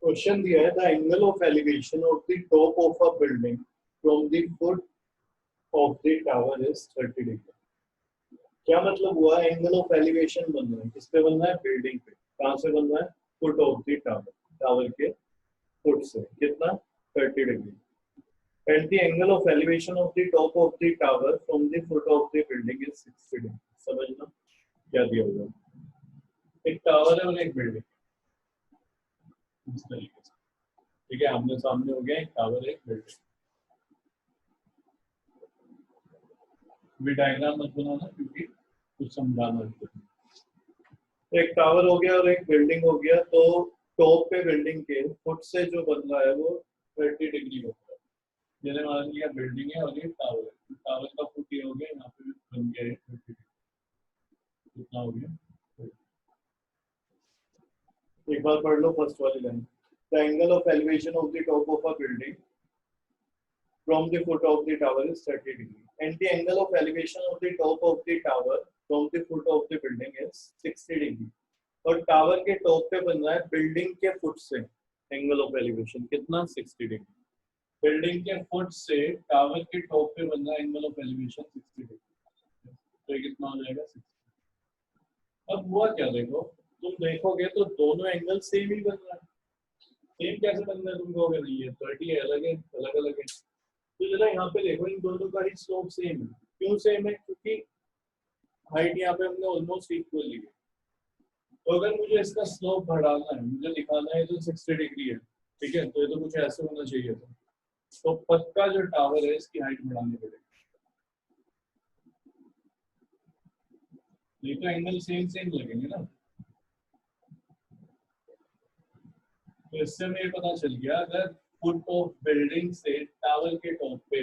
Question दिया है the angle of elevation of the top of a building from the foot of the tower is 30 degree. क्या मतलब हुआ? Angle of elevation बन रहा है, किस पे बन रहा है? बिल्डिंग पे। कहां से बन रहा है? Foot of the tower, tower के फुट से कितना? 30 degree. and the angle of elevation of the top of the tower from the foot of the building is 60 degree। समझना क्या दिया होगा? एक टावर है और एक बिल्डिंग इस तरीके से, ठीक है, आमने सामने हो गया, एक टावर एक बिल्डिंग। भी डायग्राम मत बनाना क्योंकि कुछ समझाना है। एक टावर हो गया और एक बिल्डिंग हो गया, तो टॉप पे बिल्डिंग के फुट से जो बन रहा है वो 30 डिग्री होगा। मैंने मान लिया बिल्डिंग है और ये टावर है, टावर का फुट ये हो गया, यहाँ पे बन गया है 30 डिग्री। कितना हो गया? एक बार पढ़ लो फर्स्ट वाली line. The angle of elevation of the top of a building from the foot of the tower is 30 degree and the angle of elevation of the top of the tower from the foot of the building is 60 degree। और tower के top पे बन रहा है building के foot से angle of elevation कितना? 60 degree. Building के फुट से टावर के टॉप पे बन रहा है एंगल ऑफ एलिवेशन 60 डिग्री, तो ये कितना हो जाएगा? 60। अब हुआ क्या, देखो तुम देखोगे तो दोनों एंगल सेम ही बन रहा है। सेम कैसे बन रहा है? तुम कहोगे नहीं ये 30 है, अलग है, अलग अलग है। तो जरा यहाँ पे देखो, इन दोनों का ही स्लोप सेम है। क्यों सेम है? क्योंकि हाइट यहाँ पे हमने ऑलमोस्ट इक्वल ली है। तो अगर मुझे इसका स्लोप बढ़ाना है, मुझे दिखाना है तो 60 डिग्री है, ठीक है, तो ये तो कुछ ऐसे होना चाहिए था। तो पक्का जो टावर है इसकी हाइट बढ़ानी पड़ेगी, नहीं तो एंगल सेम सेम लगेंगे ना। तो इससे हमें ये पता चल गया, अगर फुट ऑफ बिल्डिंग से टावर के टॉप पे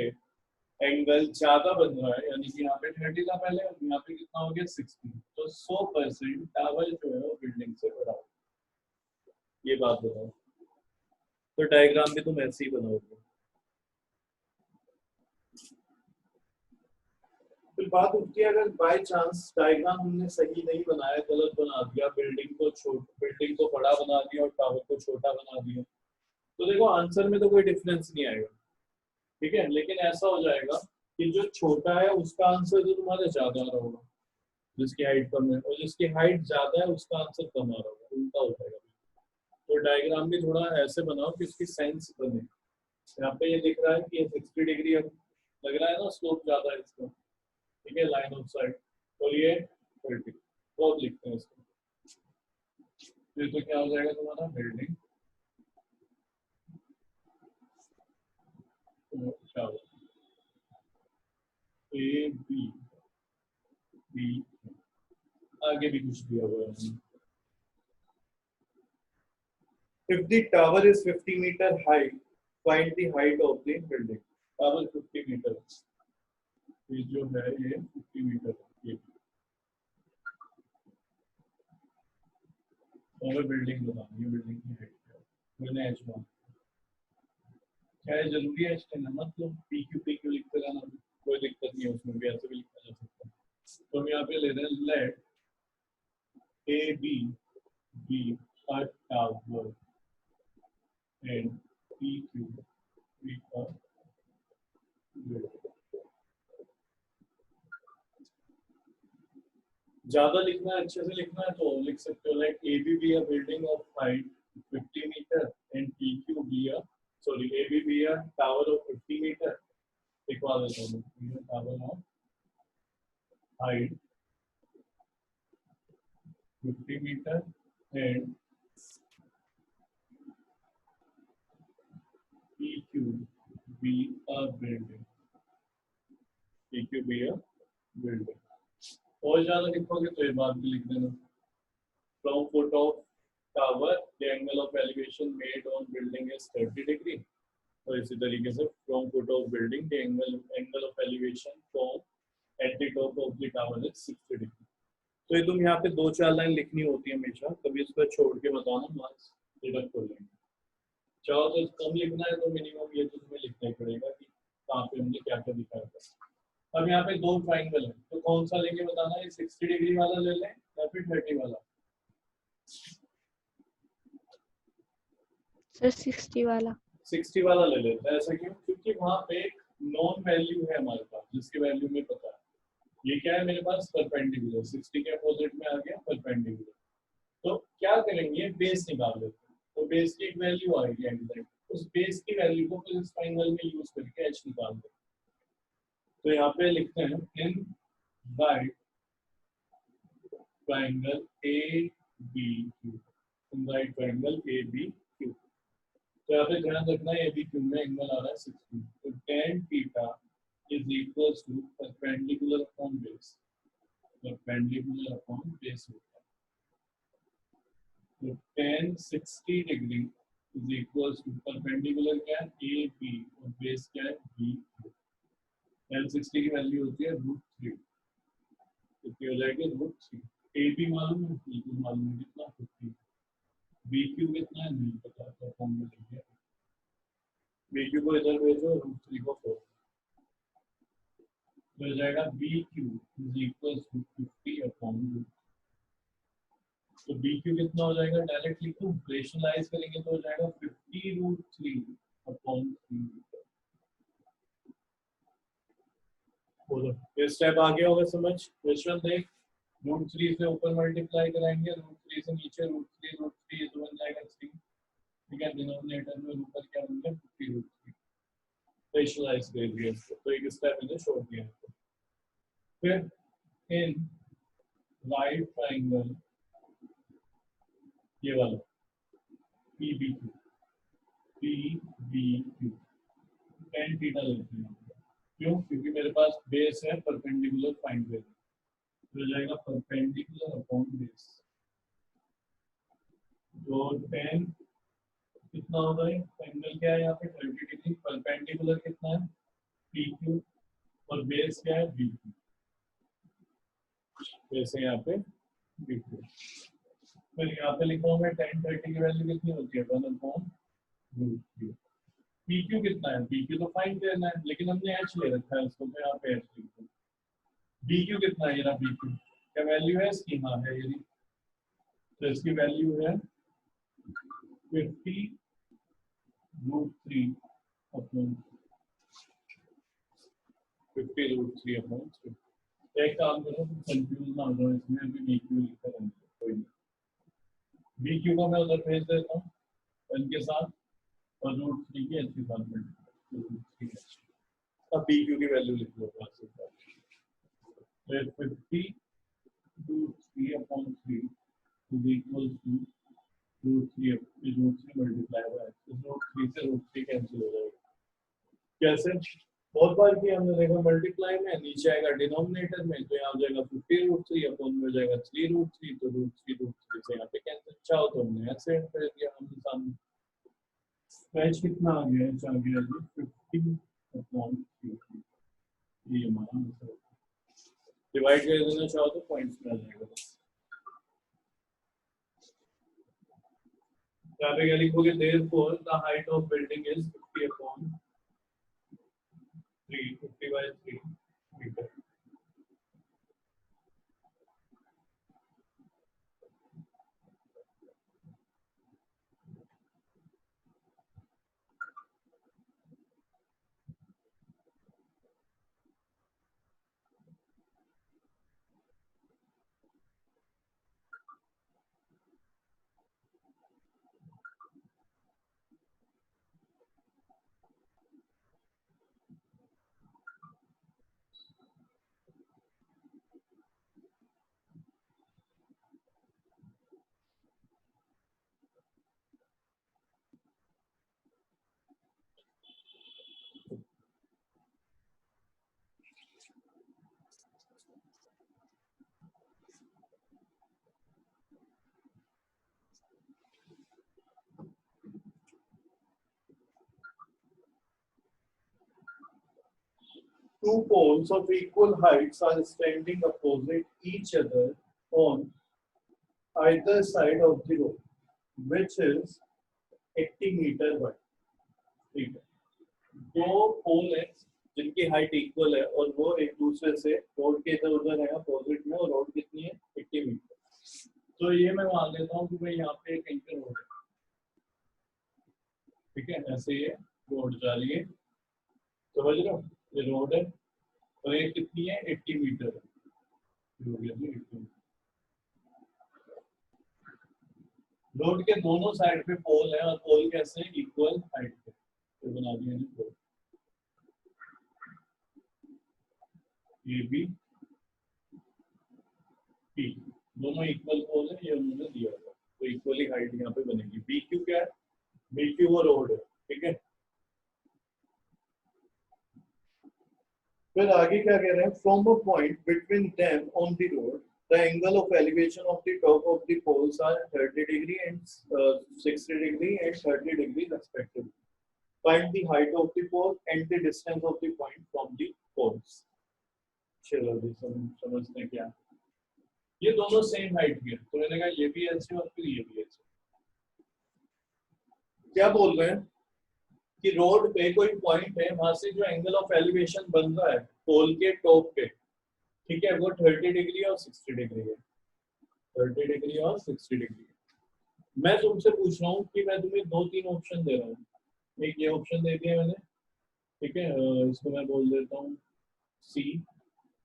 एंगल ज्यादा बन रहा है, यानी कि यहाँ पे 30 था पहले, और यहाँ पे कितना हो गया? 60, तो 100% टावर जो है वो बिल्डिंग से बड़ा हो। ये बात बताओ। तो डायग्राम भी तुम ऐसे ही बनाओगे। फिर बात उठती है, अगर बाय चांस डायग्राम हमने सही नहीं बनाया, गलत बना दिया, बिल्डिंग को बड़ा बना दिया और टावर को छोटा बना दिया, तो देखो आंसर में तो कोई डिफरेंस नहीं आएगा, ठीक है। लेकिन ऐसा हो जाएगा कि जो छोटा है उसका आंसर तो तुम्हारा ज्यादा आ रहा होगा, जिसकी हाइट कम है, और जिसकी हाइट ज्यादा है उसका आंसर कम आ रहा होगा, उल्टा हो जाएगा। तो डायग्राम भी थोड़ा ऐसे बनाओ कि उसकी सेंस बने। यहाँ पे ये दिख रहा है कि ये 60 डिग्री है, लग रहा है ना स्लोप ज्यादा है इसका, ठीक है, लाइन ऑफ साइट, और ये 30, तो अब लिखते हैं इसको। फिर तो क्या हो जाएगा तुम्हारा? बिल्डिंग ए बी बी, आगे भी कुछ दिया हुआ है। If the tower is 50 meter high, find the height of the building। Tower 50 metre, ये जो है ये 50 मीटर है, और बिल्डिंग बनानी है, बिल्डिंग की हाइट है, मैंने एच मान, क्या है जरूरी है एच लेना? मतलब पी क्यू लिखते जाना, कोई दिक्कत नहीं है उसमें, भी ऐसे भी लिखा जा सकता है। तो हम यहाँ पे ले रहे हैं let A B be a tower and P Q be a building. ज्यादा लिखना है, अच्छे से लिखना है तो लिख सकते हो like A B be a building of height 50 metre and P Q be a A B be a tower of 50 metre. लिखवा देता हूँ, tower of height 50 metre and P Q be a building, P Q be a building. और ज्यादा लिखोगे तो ये बात भी लिख देना। From foot of tower the angle of elevation made on building is 30 degree. और इसी तरीके से from foot of building the angle of elevation from at the top of the tower is 60 degree. तो ये तुम यहाँ पे 2-4 लाइन लिखनी होती है हमेशा, कभी इसको छोड़ के बताना, मार्क्स डिडक्ट कर लेंगे। चाहो तो कम लिखना है तो मिनिमम ये तो तुम्हें लिखना ही पड़ेगा कि कहाँ पे हमने क्या क्या दिखाया था। अब यहाँ पे दो ट्राइंगल है, तो कौन सा लेके बताना है? 60 डिग्री वाला ले लें या फिर 30 वाला? सर 60 वाला। 60 वाला ले लेते हैं। ऐसा क्यों? क्योंकि वहां पे एक नॉन वैल्यू है हमारे पास जिसकी वैल्यू में पता है। ये क्या है मेरे पास? परपेंडिकुलर। 60 के अपोजिट में आ गया परपेंडिकुलर। तो क्या करेंगे? बेस निकाल लेते हैं। तो बेस की एक वैल्यू आएगी एग्जैक्ट, उस बेस की वैल्यू को फिर इस ट्रायंगल में यूज करके एच निकाल देते हैं। तो यहाँ पे लिखते हैं in right triangle A B Q, in right triangle A B Q. तो यहाँ पे ध्यान रखना है ए बी क्यू में एंगल आ रहा है 60। तो tan theta is equals to perpendicular upon base, perpendicular upon base होता है। तो tan 60 degree is equals to perpendicular क्या है? ए बी और बेस क्या है? बी। tan 60 की वैल्यू होती है √3। कितनी हो जाएगी? √3। ए बी मालूम है, बी क्यू मालूम है, कितना? 50। बी क्यू कितना है? नहीं पता, तो फॉर्म में लिख दिया। बी क्यू को इधर भेजो, √3 को 4 हो जाएगा। B Q is equals to 50 upon √3। तो बी क्यू कितना हो जाएगा? डायरेक्ट लिख दो, रेशनलाइज करेंगे तो हो जाएगा 50√3 अपॉन 3। बोलो ये स्टेप आ गया होगा समझ? विश्वल देख, √3 से ऊपर मल्टीप्लाई कराएंगे, √3 से नीचे √3 तो बन जाएगा 3। ठीक है, डिनोमिनेटर में ऊपर क्या बन गया? 50√3। रेशनलाइज कर दिया इसको, तो एक स्टेप मैंने छोड़ दिया। फिर इन राइट ट्रायंगल ये वाला PBQ, PBQ tan थीटा लेते हैं। क्यों? क्योंकि मेरे पास बेस है परपेंडिकुलर फाइंड करें, तो हो जाएगा परपेंडिकुलर अपॉन बेस। तो tan कितना होगा? एंगल क्या है यहाँ पे? 30 डिग्री। परपेंडिकुलर कितना है? PQ और बेस क्या है? BQ। बेस है यहाँ पे BQ। फिर यहाँ पे लिखा हूँ मैं tan 30 की वैल्यू कितनी होती है? 1/√3। PQ कितना है? PQ तो फाइंड करना है, लेकिन हमने H ले रखा है उसको, तो यहाँ पे H लिखो। BQ कितना है? ये रहा BQ। क्या वैल्यू है इसकी? हाँ है ये। तो इसकी वैल्यू है 50√3 अपॉन 3। एक काम करो, कंफ्यूज ना हो जाओ इसमें, अभी BQ लिखा है कोई नहीं। BQ को मैं उधर भेज देता हूँ इनके साथ, और √3 के H के साथ में। अब BQ की वैल्यू लिख लो बस। 50√3 upon 3 is equal to √3 multiply by √3 से √3 कैंसिल हो जाएगा। कैसे? बहुत बार किया हमने, देखा मल्टीप्लाई में नीचे आएगा डिनोमिनेटर में, तो यहाँ हो जाएगा 50√3 अपॉन में हो जाएगा 3√3, तो √3 से यहाँ पे कैंसिल। चाहो तो हमने ऐसे कर दिया हमने सामने। H कितना आ गया? H आ गया जी 50 अपॉन 3। ये हमारा आंसर है। डिवाइड कर देना चाहो तो पॉइंट्स में आ जाएगा बस। यहाँ पे क्या लिखोगे? therefore the height of building is 50 upon 3, 50/3 metre. Two poles of equal heights are standing opposite each other on either side of the road, which is 80 meter wide. ठीक है, दो पोल है जिनकी हाइट इक्वल है और वो एक दूसरे से रोड के इधर उधर है अपोजिट में, और रोड कितनी है? 80 मीटर। तो ये मैं मान लेता हूँ कि भाई यहाँ पे एक एंकर रोड है, ठीक है, ऐसे ये रोड जा रही है, समझ रहे हो, ये रोड है और ये कितनी है 80 मीटर है, हो गया जी 80 मीटर। रोड के दोनों साइड पे पोल है और पोल कैसे इक्वल हाइट पे, तो बना दिया ना पोल ए बी पी, दोनों इक्वल पोल है, ये उन्होंने दिया था, तो इक्वली हाइट यहाँ पे बनेगी। बी क्यू क्या है, बी क्यू वो रोड है, ठीक है। फिर आगे क्या कह रहे हैं, from a point between them on the road the angle of elevation of the top of the poles are 30 degree and 60 degree and 30 degree respectively. Find the height of the pole and the distance of the point from the poles. चलो जी समझते हैं क्या, ये दोनों same height के, तो मैंने कहा ये भी ऐसे और फिर ये भी ऐसे। क्या बोल रहे हैं कि रोड पे कोई पॉइंट है, वहां से जो एंगल ऑफ एलिवेशन बन रहा है पोल के टॉप पे, ठीक है, वो 30 डिग्री और 60 डिग्री है, 30 डिग्री और 60 डिग्री। मैं तुमसे पूछ रहा हूँ कि मैं तुम्हें 2-3 ऑप्शन दे रहा हूँ, एक ये ऑप्शन दे दिया मैंने, ठीक है, इसको मैं बोल देता हूँ सी,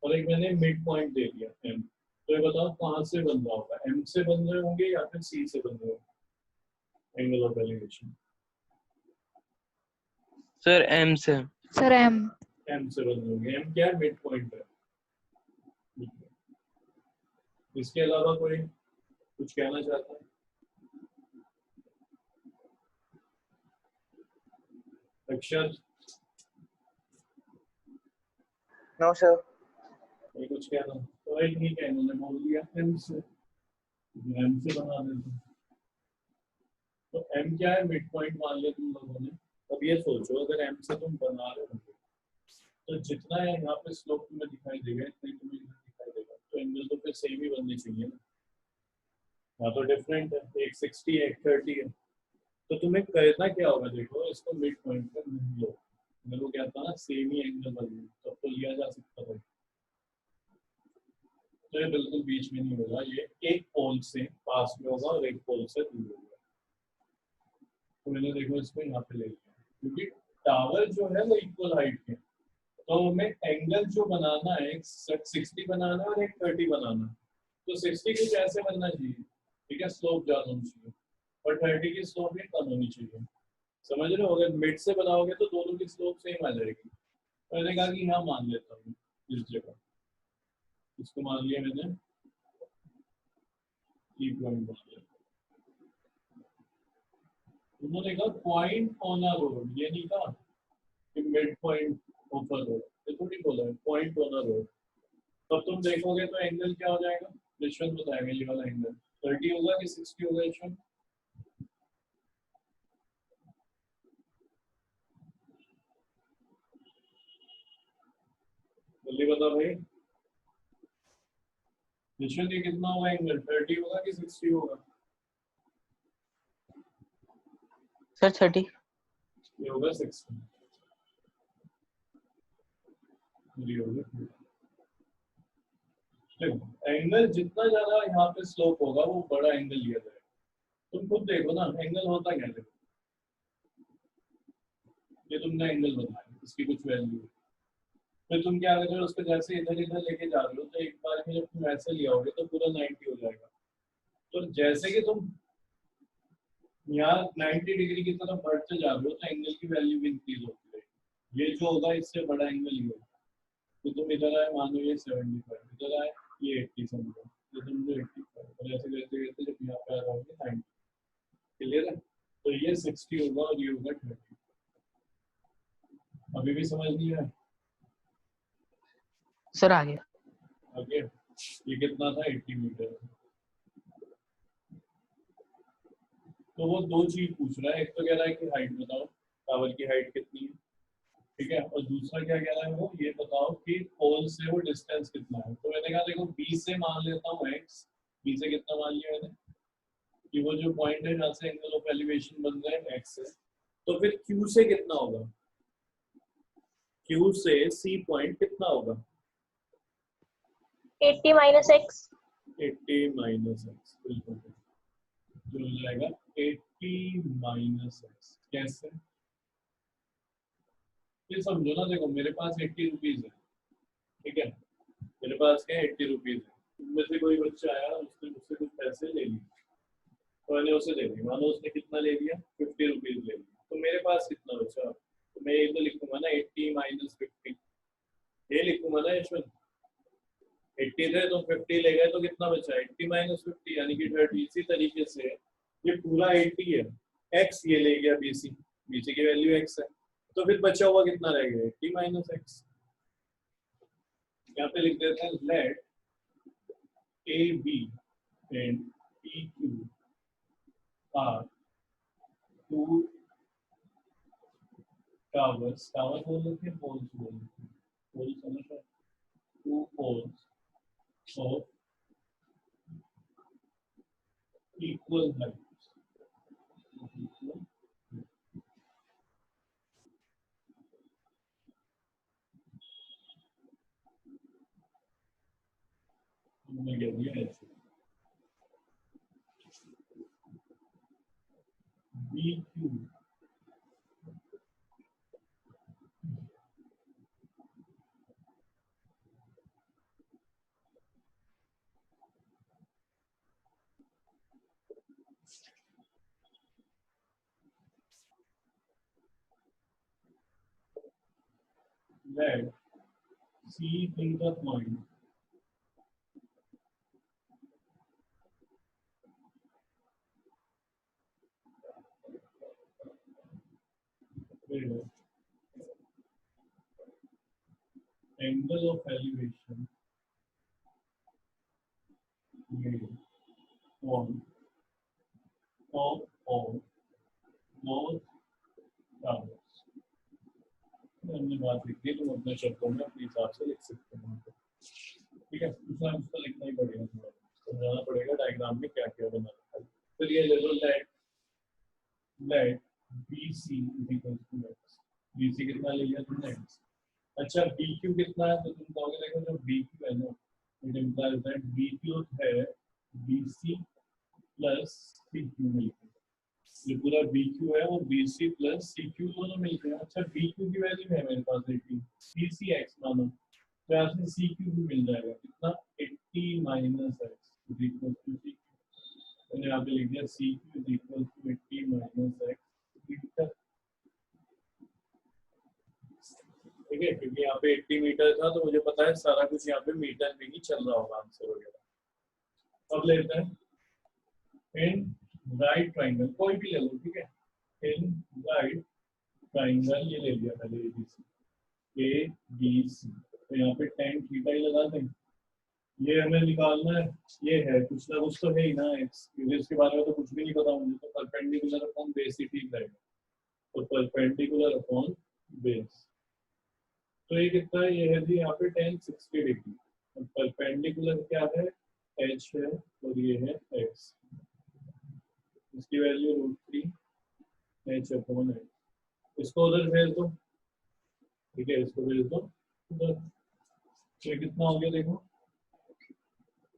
और एक मैंने मिड पॉइंट दे दिया एम, तो ये बताओ कहाँ से बन रहा होगा, एम से बन रहे होंगे या फिर सी से बन रहे होंगे angle of elevation? Sir M से। सर एम से बन रहे होंगे, एम क्या है, मिड पॉइंट है। इसके अलावा कोई कुछ कहना चाहता है? अक्षर नो सर। ये कुछ कहना, तो भाई ठीक है, इन्होंने बोल दिया एम से बना देते हैं। तो एम क्या है, मिड पॉइंट मान लिया तुम लोगों ने। अब ये सोचो अगर एम से तुम बना रहे हो तो जितना है यहाँ पे स्लोप तुम्हें दिखाई देगा इतना ही तुम्हें दिखाई देगा, तो एंगल तो फिर सेम ही बननी चाहिए ना, यहाँ तो डिफरेंट है, एक 60 है एक 30 है, तो तुम्हें करना क्या होगा, देखो इसको मिड पॉइंट पर नहीं लो, मैं वो कहता ना सेम ही एंगल बन तब तो लिया जा सकता है, तो ये बिल्कुल बीच में नहीं होगा, ये एक पोल से पास में होगा और एक पोल से दूर होगा। तो मैंने देखो इसको यहाँ पे ले लिया, क्योंकि टावर जो है वो इक्वल हाइट के, तो हमें एंगल जो बनाना है, 60 बनाना है और एक 30 बनाना है, तो 60 कुछ ऐसे बनना चाहिए, ठीक है, स्लोप ज्यादा होनी चाहिए, और 30 की स्लोप भी कम होनी चाहिए, समझ रहे हो। अगर मिड से बनाओगे तो दोनों की स्लोप सेम आ जाएगी, तो मैंने कहा कि यहाँ मान लेता हूँ इस जगह, इसको मान लिया मैंने, ई पॉइंट मान लिया। उन्होंने कहा पॉइंट ऑन अ रोड, ये नहीं कहा कि mid point of a road, ये थोड़ी बोला है पॉइंट ऑन अ रोड। तब तुम देखोगे तो एंगल क्या हो जाएगा, यशवंत बताएगा, ये वाला एंगल 30 होगा कि 60 होगा यशवंत? जल्दी बता भाई यशवंत, ये कितना होगा एंगल, 30 होगा कि 60 होगा? सर 30। ये होगा 60, ये होगा। एंगल जितना ज्यादा यहाँ पे स्लोप होगा वो बड़ा एंगल लिया जाएगा, तुम खुद देखो ना एंगल होता क्या है, ये तुमने एंगल बनाया, इसकी कुछ वैल्यू है, फिर तुम क्या कर रहे हो, उसको जैसे इधर इधर लेके जा रहे हो, तो एक बार में जब तुम ऐसे लिया होगे तो पूरा 90 हो जाएगा, तो जैसे कि तुम यहाँ 90 डिग्री की तरफ बढ़ते जा रहे हो तो एंगल की वैल्यू भी इंक्रीज होती है, ये जो होगा इससे बड़ा एंगल ही होगा, तो तुम इधर आए मानो ये 75, इधर आए ये 80 समझो, ये समझो 85, और ऐसे करते करते जब यहाँ पे आ जाओगे 90, क्लियर है, तो ये 60 होगा और ये होगा 30। अभी भी समझ नहीं आया? सर आ गया। ओके, ये कितना था 80 मीटर, तो वो दो चीज पूछ रहा है, एक तो कह रहा है कि हाइट बताओ, टावर की हाइट कितनी है, ठीक है, और दूसरा क्या कह रहा है वो ये बताओ कि पोल से वो डिस्टेंस कितना है, तो मैंने कहा देखो बी से मान लेता हूँ x, बी से कितना मान लिया मैंने कि वो जो पॉइंट है जहाँ से एंगल ऑफ एलिवेशन बन रहा है x है, तो फिर q से कितना होगा, q से c पॉइंट कितना होगा, 80 - x। 80 - x, बिल्कुल। जो हो जाएगा 80 माइनस एक्स। कैसे? ये समझो ना, देखो मेरे पास 80 रुपीज है, ठीक है, मेरे पास क्या 80 रुपीज है, उनमें से कोई बच्चा आया, उसने मुझसे कुछ पैसे ले लिए, तो मैंने उसे दे दिया, मानो उसने कितना ले लिया 50 रुपीज ले लिया, तो मेरे पास कितना बचा? तो मैं ये तो लिखूंगा ना 80 माइनस 50, ये लिखूंगा ना यशवंत। 80 थे तो 50 ले गए, तो कितना बचा? 80 माइनस 50 यानी कि 30। इसी तरीके से ये पूरा 80 है, एक्स ये ले गया बीसी, बीसी की वैल्यू एक्स है, तो फिर बचा हुआ कितना रह गया? 80 माइनस एक्स। यहाँ पे लिख देते हैं let A B and P Q are two towers, tower बोल रहे थे, पोल्स बोल रहे थे, पोल्स समझ रहे, two poles of equal height. हमने कह दिया ऐसे B Q let C be the point where angle of elevation made on top of both towers। हमने बात लिखी है, तो अपने शब्दों में अपने हिसाब से लिख सकते हैं, ठीक है। दूसरा उसको लिखना ही पड़ेगा, थोड़ा समझाना पड़ेगा डायग्राम में क्या क्या बनाना है। फिर ये ले लो let let B C equal to X, B C कितना ले लिया तुमने एक्स। अच्छा बी क्यू कितना है, तो तुम कहोगे देखो जो बी क्यू है ना, it implies that B Q है B C plus C Q मिलकर, ये पूरा बी क्यू है और B C plus C Q दोनों मिलते हैं। अच्छा बी क्यू की वैल्यू है मेरे पास 80, सी सी एक्स मानो, तो यहाँ से सी क्यू भी मिल जाएगा, कितना 80 minus x is equal to C Q. मैंने यहाँ पे लिख दिया C Q is equal to 80 minus x, ठीक है, क्योंकि यहाँ पे 80 मीटर था, तो मुझे पता है सारा कुछ यहाँ पे मीटर में ही चल रहा होगा आंसर वगैरह। अब लेते हैं इन राइट ट्राइंगल, कोई भी ले लो, ठीक है, इन राइट ट्राइंगल ये ले लिया पहले ए बी सी, तो यहाँ पे tan थीटा ही लगा दें। ये हमें निकालना है, ये है कुछ ना कुछ तो है ही ना एक्स, क्योंकि इसके बारे में तो कुछ भी नहीं पता मुझे, तो परपेंडिकुलर अपॉन बेस ही ठीक रहेगा, तो परपेंडिकुलर अपॉन बेस, तो ये कितना है, ये है जी यहाँ पे tan 60 डिग्री, परपेंडिकुलर क्या है h है और ये है x, इसकी वैल्यू √3 h अपॉन x, इसको उधर भेज दो, ठीक है, इसको भेज दो उधर, ये कितना हो गया देखो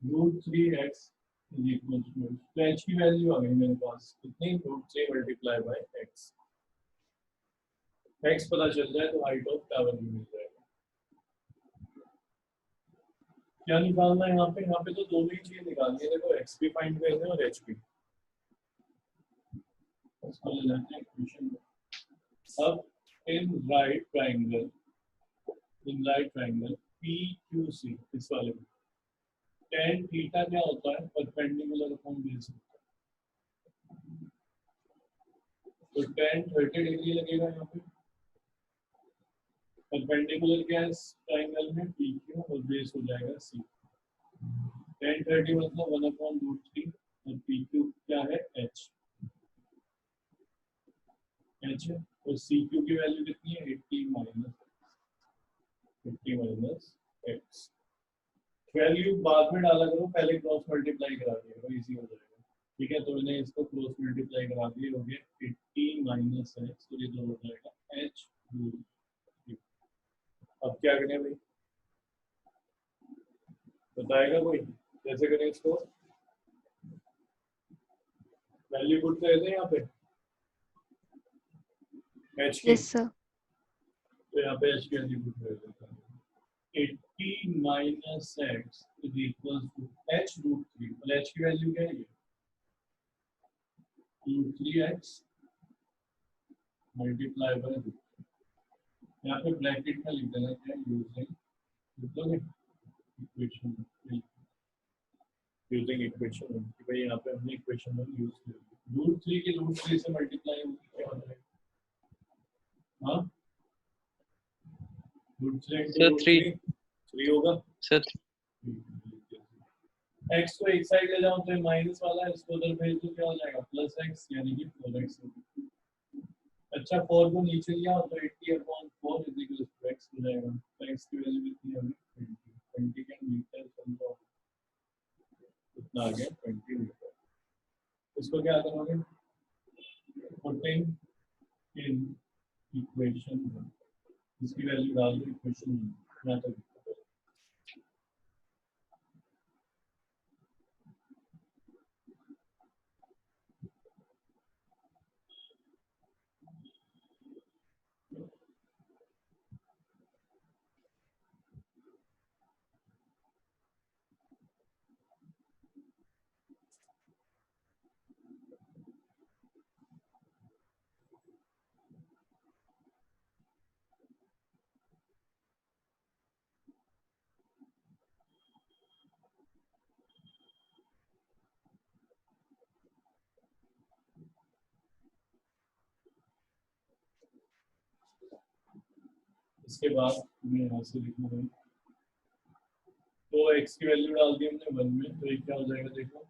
√3x इज इक्वल टू, तो h की वैल्यू आ गई मेरे पास कितनी, √3 मल्टीप्लाई बाय x, x पता चल जाए तो हाइट ऑफ टावर भी मिल जाएगा। क्या निकालना है यहाँ पे, यहाँ पे तो दोनों ही चीज निकालनी है, देखो x भी फाइंड करना है और h भी, इसको ले लेते हैं इक्वेशन में। अब इन राइट ट्राइंगल PQC, इस वाले में tan थीटा क्या होता है, परपेंडिकुलर अपॉन बेस, तो tan 30 डिग्री लगेगा यहाँ पे, परपेंडिकुलर क्या है इस ट्राइंगल में PQ और बेस हो जाएगा C, tan 30 मतलब 1/√3 और PQ क्या है h है, और CQ की वैल्यू कितनी है 80 माइनस x, वैल्यू बाद में डाला करो, पहले क्रॉस मल्टीप्लाई करा दिया करो, इजी हो जाएगा, ठीक है। तो मैंने इसको क्रॉस मल्टीप्लाई करा दिया, हो गया 80 माइनस x, तो ये जो हो जाएगा h। अब क्या करें भाई, बताएगा कोई कैसे करें इसको? वैल्यू पुट कर दें यहाँ पे h की, Yes, sir. तो यहाँ पे h की वैल्यू पुट कर देता हूँ 80 minus x is equal to h root 3, मतलब h की वैल्यू क्या है, root 3x multiply by root, यहाँ पे ब्रैकेट में लिख देना क्या, यूजिंग इक्वेशन, यूजिंग इक्वेशन कि भाई यहाँ पे हमने इक्वेशन वन यूज कर दी, रूट 3 की रूट 3 से मल्टीप्लाई होगी क्या हो जाएगा, हाँ रूट 3 इंटू सर रूट 3 3 होगा, सर x को एक साइड ले जाओ तो माइनस वाला है, इसको उधर भेज दो क्या हो जाएगा, प्लस x यानी कि 4x होगा। अच्छा 4 को नीचे लिया तो 80/4 इज इक्वल टू x हो जाएगा, तो x की वैल्यू कितनी होगी 20, 20 का मीटर समझो कितना आ गया 20 मीटर। इसको क्या करोगे, पुटिंग इन इक्वेशन 1, इसकी वैल्यू डाल दो इक्वेशन 1 यहाँ तक। इसके बाद मैं यहाँ से लिखूंगा, तो x की वैल्यू डाल दी हमने 1 में, तो ये क्या हो जाएगा देखो,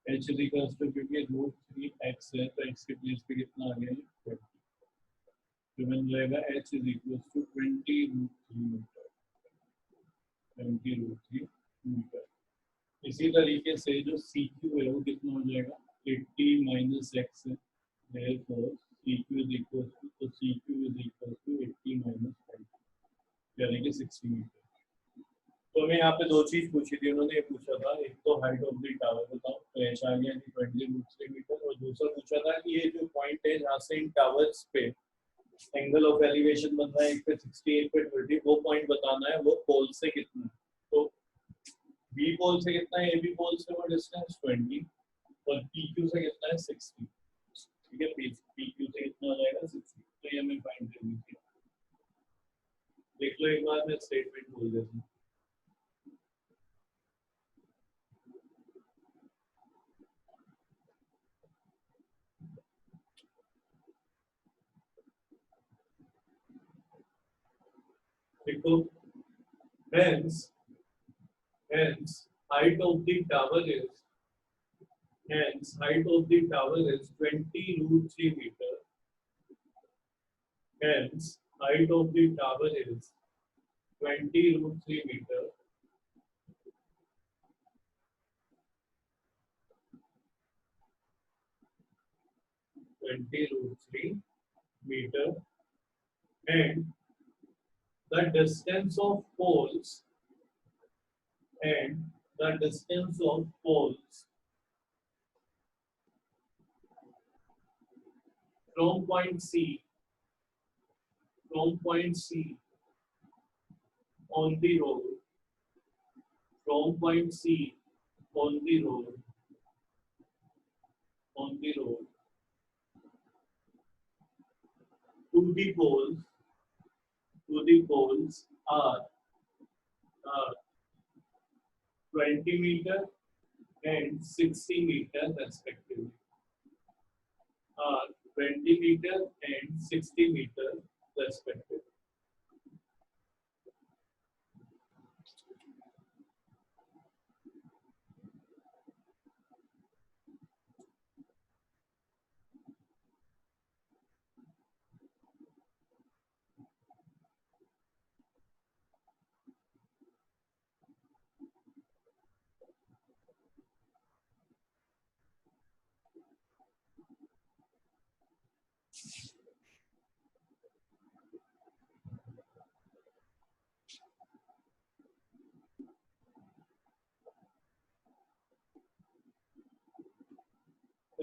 h इज इक्वल टू, क्योंकि रूट 3x है तो x के प्लेस पे कितना आ गया 20, तो बन जाएगा h is equal to 20 root 3 metre, 20 root 3 metre. इसी तरीके से जो CQ है वो कितना हो जाएगा, 80 माइनस x है, therefore CQ is equal to, तो CQ is equal to 80 minus 5 यानी कि 60 मीटर। तो हमें यहाँ पे दो चीज पूछी थी उन्होंने, ये पूछा था एक तो हाइट ऑफ द टावर बताओ, तो एच आ गया कि 20 मीटर, और दूसरा पूछा था कि ये जो पॉइंट है जहाँ से इन टावर्स पे एंगल ऑफ एलिवेशन बन रहा है, एक पे 60 एक पे 30, वो पॉइंट बताना है, वो पोल से कितना है, तो बी पोल से कितना है, ए बी पोल से वो डिस्टेंस 20 और पी क्यू से कितना है 60, ठीक है, पी क्यू से कितना हो जाएगा 60, तो ये हमें फाइंड करनी थी। देख लो एक बार मैं स्टेटमेंट बोल देता हूँ, देखो hence height of the tower is, hence height of the tower is 20 root 3 meter, hence height of the tower is 20 root 3 meter, and the distance of poles, and the distance of poles from point C, from point C on the road, from point C on the road, on the road to the poles, to the poles are 20 meter and 60 meter respectively, are 20 meter and 60 meter respectively.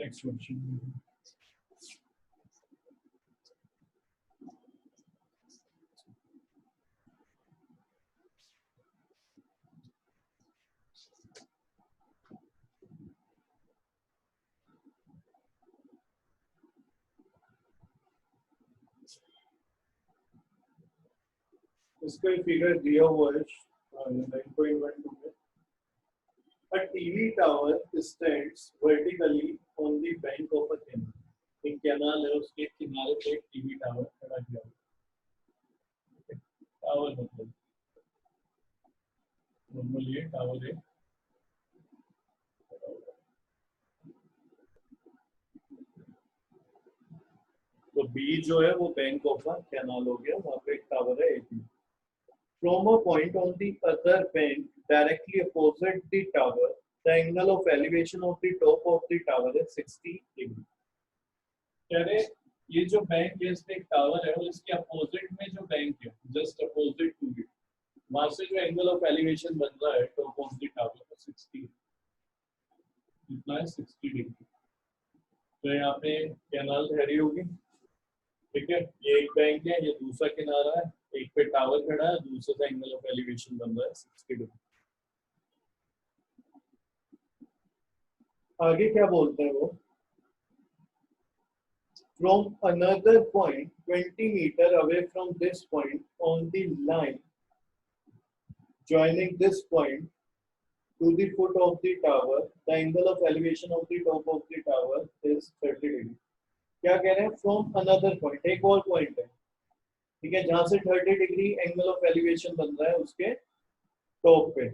Next question. इसका figure दिया हुआ है 9.12 में। A TV tower stands vertically on the bank of a canal. एक canal है, उसके किनारे पे एक टीवी टावर खड़ा किया हुआ है। टावर मतलब नॉर्मली ये टावर है। तो बी जो है वो बैंक ऑफ अ कैनाल हो गया, वहाँ पे एक टावर है eighty. From a point on the other bank directly opposite the tower, the angle of elevation of the top of the tower is 60 degree. कह रहे ये जो बैंक है, इसमें एक टावर है और इसके अपोजिट में जो बैंक है, जस्ट अपोजिट टू इट, वहां से जो एंगल ऑफ एलिवेशन बन रहा है टॉप ऑफ द टावर को 60 कितना है 60 डिग्री। तो यहाँ पे कैनाल ठहरी होगी, ठीक है। ये एक बैंक है, ये दूसरा किनारा है, एक पे टावर खड़ा है, दूसरे का एंगल ऑफ एलिवेशन बन रहा है 60 डिग्री। आगे क्या बोलते हैं वो, from another point 20 meter away from this point on the line joining this point to the foot of the tower, the angle of elevation of the top of the tower is 30 degree. क्या कह रहे हैं, from another point, एक और point है, ठीक है, जहां से 30 डिग्री एंगल ऑफ एलिवेशन बन रहा है उसके टॉप पे।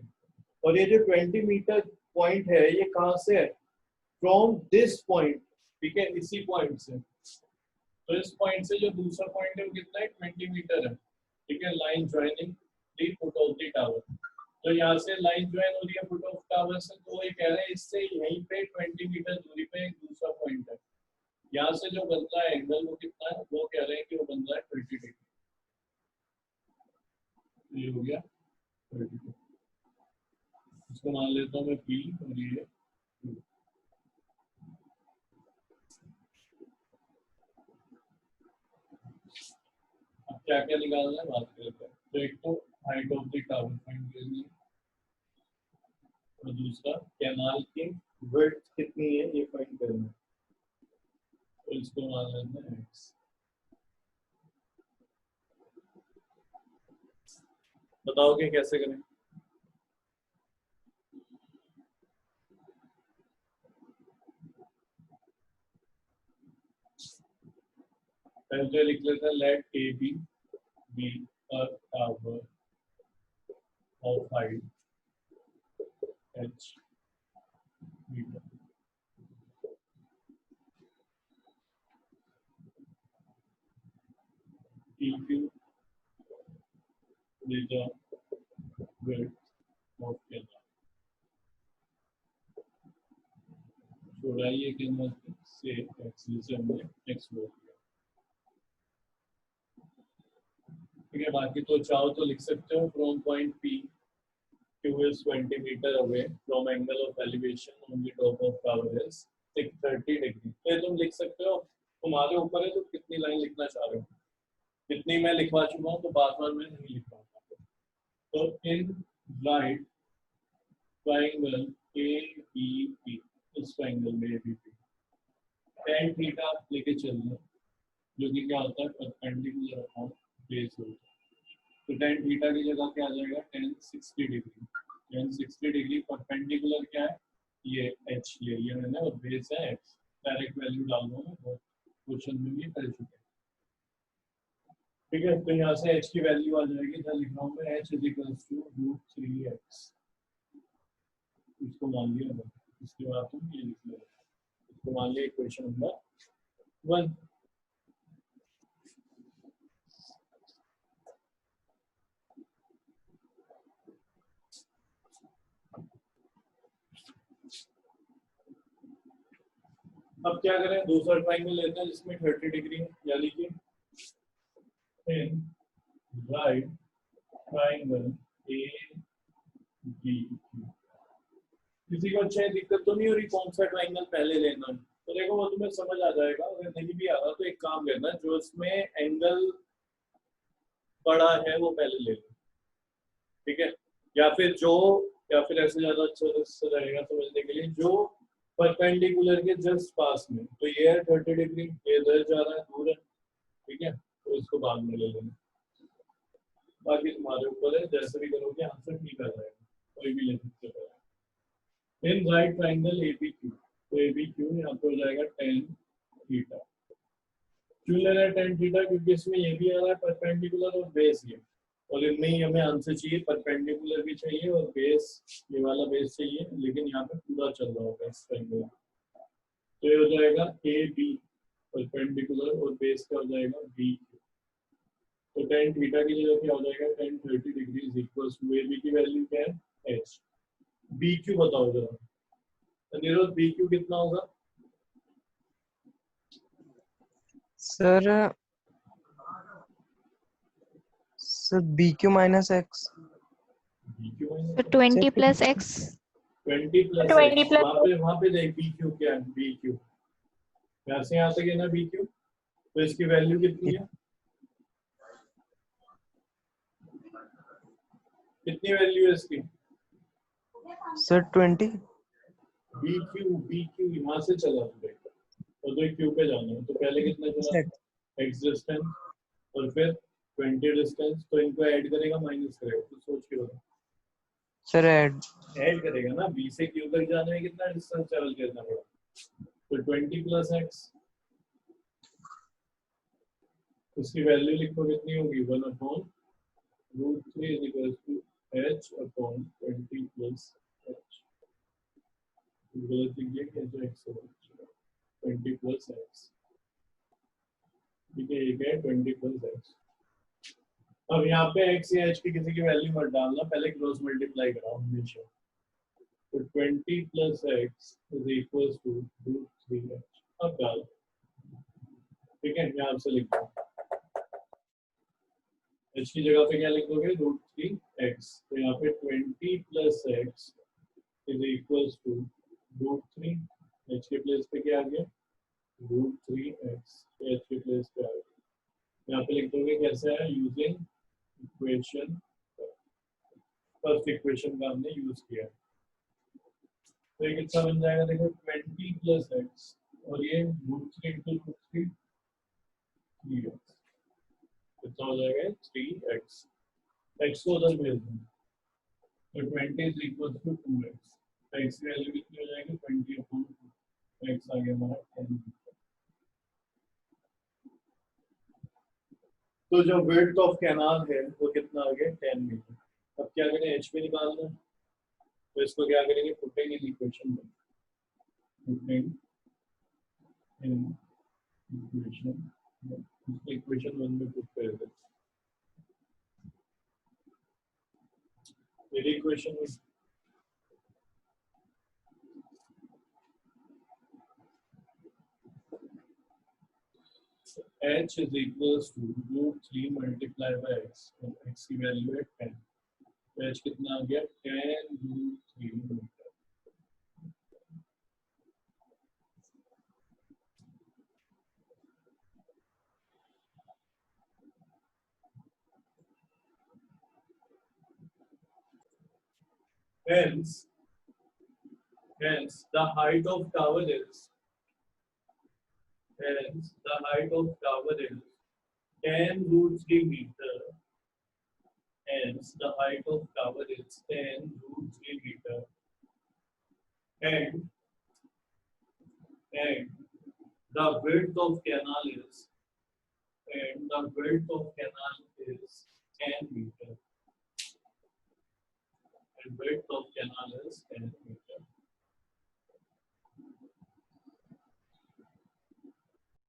और ये जो 20 मीटर पॉइंट है, ये कहां से है, फ्रॉम दिस पॉइंट, ठीक है, इसी पॉइंट से। तो इस पॉइंट से जो दूसरा पॉइंट है वो कितना है, 20 मीटर है, ठीक है। Line joining the foot of the tower, तो यहाँ से लाइन ज्वाइन हो रही है फुट ऑफ टावर से, तो ये कह रहे हैं इससे यहीं पे 20 मीटर दूरी पे एक दूसरा पॉइंट है, यहाँ से जो बन रहा है एंगल वो कितना है, वो कह रहे हैं कि वो बन रहा है 30 डिग्री। ये हो गया 30 डिग्री, इसको मान लेता हूँ मैं पी और ये। अब क्या क्या निकालना है बात करते हैं। तो एक तो height of the tower find करनी है, और दूसरा कैनाल की विड्थ कितनी है ये फाइंड करना है। तो इसको मान लेते हैं x। बताओगे कैसे करें। पहले तो लिख लेते हैं, let A B be a tower of height h metre. EQ is the width of canal। चौड़ाई है कैनाल से x, जिसे हमने x बोल दिया, ठीक है। बाकी तो चाहो तो लिख सकते हो, from point P Q is 20 meter away from angle of elevation on the top of tower is 30 degree। तो ये तुम लिख सकते हो, तुम्हारे ऊपर है तो कितनी लाइन लिखना चाह रहे हो। जितनी मैं लिखवा चुका हूँ तो बार-बार मैं नहीं लिख पाऊंगा। तो इन राइट ट्रायंगल ABP, इस ट्रायंगल में ABP tan थीटा लेके चलना, जो कि क्या होता है, परपेंडिकुलर अपॉन बेस होता है। तो tan थीटा की जगह क्या आ जाएगा, tan 60 degree. tan 60 degree perpendicular क्या है, ये h ले लिया मैंने, और बेस है x। डायरेक्ट वैल्यू डाल दूंगा, बहुत क्वेश्चन में भी कर चुके हैं, ठीक है। तो यहाँ से h की वैल्यू आ जाएगी, इधर लिख रहा हूँ मैं, h = √3x। इसको मान लिया, इसके बाद तुम ये लिख लो, इसको मान लिया इक्वेशन नंबर 1। अब क्या करें, दूसरा ट्रायंगल लेते हैं जिसमें 30 डिग्री है, यानी कि इन राइट ट्रायंगल ABQ। किसी को अच्छी दिक्कत तो नहीं हो रही कौन सा ट्रायंगल पहले लेना है। तो देखो वो तुम्हें समझ आ जाएगा, अगर नहीं भी आ रहा तो एक काम करना, जो इसमें एंगल बड़ा है वो पहले ले लो, ठीक है, या फिर ऐसे ज्यादा अच्छा रहेगा समझने के लिए, जो परपेंडिकुलर के जस्ट पास में, तो ये है 30 डिग्री, ये इधर जा रहा है, दूर है, ठीक है, तो इसको बाद में ले लेना, बाकी तुम्हारे ऊपर है, जैसे भी करोगे आंसर ठीक आ जाएगा, कोई भी ले सकते हो। इन राइट ट्राइंगल ABQ, तो ABQ यहाँ पे हो जाएगा tan थीटा, क्यों ले रहा है tan थीटा, क्योंकि इसमें ये भी आ रहा है परपेंडिकुलर और बेस ये, और इनमें ही हमें आंसर चाहिए, परपेंडिकुलर भी चाहिए और बेस, ये वाला बेस चाहिए, लेकिन यहाँ पे पूरा चल रहा होगा इस ट्रायंगल, तो ये हो जाएगा AB परपेंडिकुलर और बेस क्या हो जाएगा BQ, तो tan थीटा की जगह क्या हो जाएगा, tan 30 degree is equal to AB की वैल्यू क्या है H, BQ बताओ जरा, अनिरुद्ध BQ कितना होगा? Sir BQ minus x. BQ तो 20 plus x 20 plus 20 x, plus वहाँ पे देख BQ क्या है, BQ यहाँ से यहाँ तक है ना BQ, तो इसकी वैल्यू कितनी है, कितनी वैल्यू है इसकी? सर 20। BQ यहाँ से चला तो देखो, और तो Q पे जाना है, तो पहले कितना चला, X डिस्टेंस और फिर 20 डिस्टेंस, तो इनको ऐड करेगा माइनस करेगा, तो सोच के बताओ। सर ऐड करेगा ना, B से Q तक जाने में कितना डिस्टेंस ट्रेवल करना पड़ा, तो 20 प्लस एक्स, इसकी वैल्यू लिखो कितनी होगी, 1/√3 is equal to H upon 20 plus H, गलत लिख दिया कि X होगा 20 प्लस एक्स, ठीक है, ये क्या है 20 प्लस एक्स। अब यहाँ पे x या h की किसी की वैल्यू मत डालना, पहले क्रॉस मल्टीप्लाई कराओ हमेशा, तो 20 plus x is equal to √3h, अब डाल, ठीक है, यहाँ से लिख दो, h की जगह पे क्या लिख दोगे, √3x, तो यहाँ पे 20 plus x is equal to √3, h के प्लेस पे क्या आ गया, √3x, h के प्लेस पे आ गया, यहाँ पे लिख दोगे कैसे है, यूजिंग इक्वेशन, फर्स्ट इक्वेशन का हमने यूज किया, तो ये कितना बन जाएगा, देखो 20 प्लस एक्स और ये √3 इंटू √3 3x, कितना हो जाएगा 3x, x को उधर भेज दो, तो 20 is equal to 2x, x की वैल्यू कितनी हो जाएगी 20 अपॉन 2, x आ गया हमारा 10। तो जो विड्थ ऑफ कैनाल है वो कितना आ गया 10 मीटर, अब क्या करें, h पे निकालना है, तो इसको क्या करेंगे, पुटिंग इन इक्वेशन में, पुटिंग इन इक्वेशन 1 में पुट कर देते, मेरी इक्वेशन में h is equals to √3 multiplied by x, और x की वैल्यू है 10, तो h कितना आ गया 10 √3 metre, hence the height of tower is, hence the height of tower is 10 √3 meter, hence the height of tower is 10 √3 meter, and the width of canal is, and the width of canal is 10 meter, and width of canal is 10 meter.